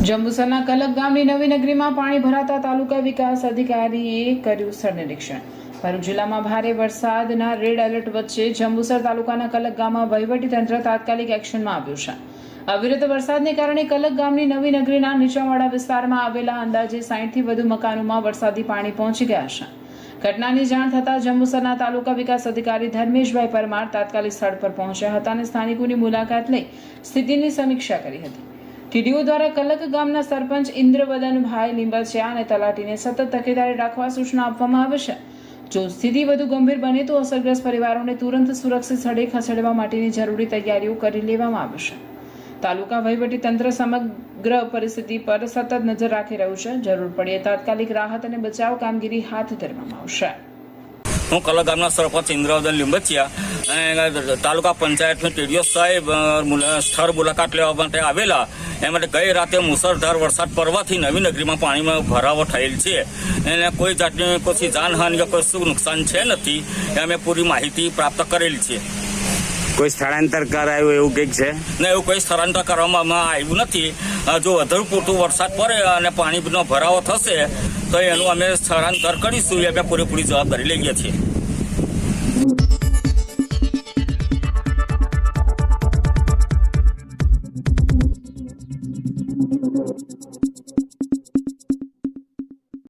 જંબુસરના કલક ગામની નવી નગરીમાં પાણી ભરાતા તાલુકા વિકાસ અધિકારીએ કર્યું સ્થળ નિરીક્ષણ। ભરૂચ જિલ્લામાં ભારે વરસાદના રેડ એલર્ટ વચ્ચે જંબુસર તાલુકાના કલક ગામમાં વહીવટીતંત્ર તાત્કાલિક એક્શનમાં આવ્યું છે। અવિરત વરસાદને કારણે કલક ગામની નવી નગરીના નીચાણવાળા વિસ્તારમાં આવેલા અંદાજે 60થી વધુ મકાનોમાં વરસાદી પાણી પહોંચી ગયા છે। ઘટનાની જાણ થતાં જંબુસરના તાલુકા વિકાસ અધિકારી ધર્મેશભાઈ પરમાર તાત્કાલિક સ્થળ પર પહોંચ્યા હતા અને સ્થાનિકોની મુલાકાત લઈ સ્થિતિની સમીક્ષા કરી હતી। ટીડીઓ દ્વારા કલક ગામના સરપંચ ઇન્દ્રવદનભાઈ લીંબચિયા અને તલાટીને સતત તકેદારી રાખવા સૂચના આપવામાં આવી છે। જો સ્થિતિ વધુ ગંભીર બને તો અસરગ્રસ્ત પરિવારોને તુરંત સુરક્ષિત સ્થળે ખસેડવા માટેની જરૂરી તૈયારીઓ કરી લેવામાં આવી છે। તાલુકા વહીવટીતંત્ર સમગ્ર પરિસ્થિતિ પર સતત નજર રાખી રહ્યું છે। જરૂર પડે તાત્કાલિક રાહત અને બચાવ કામગીરી હાથ ધરવામાં આવશે। હું કલક ગામના સરપંચ ઇન્દ્રવદન લીંબચિયા અને તાલુકા પંચાયતના ટીડીઓ સાહેબ સ્થળ મુલાકાત લેવા માટે આવેલા। એ માટે ગઈ રાતે મુસળધાર વરસાદ પડવાથી નવી નગરીમાં પાણીમાં ભરાવો થયેલ છે અને કોઈ જાતની કોઈ જાનહાનિ કે કોઈ નુકસાન છે નથી એ અમે પૂરી માહિતી પ્રાપ્ત કરેલી છે। કોઈ સ્થળાંતર કરાયું એવું કંઈક છે ને એવું કોઈ સ્થળાંતર કરવામાં આવ્યું નથી। જો વધુ પૂરતું વરસાદ પડે અને પાણીનો ભરાવો થશે તો એનું અમે સ્થળાંતર કરીશું એ અમે પૂરેપૂરી જવાબદારી લઈએ છીએ।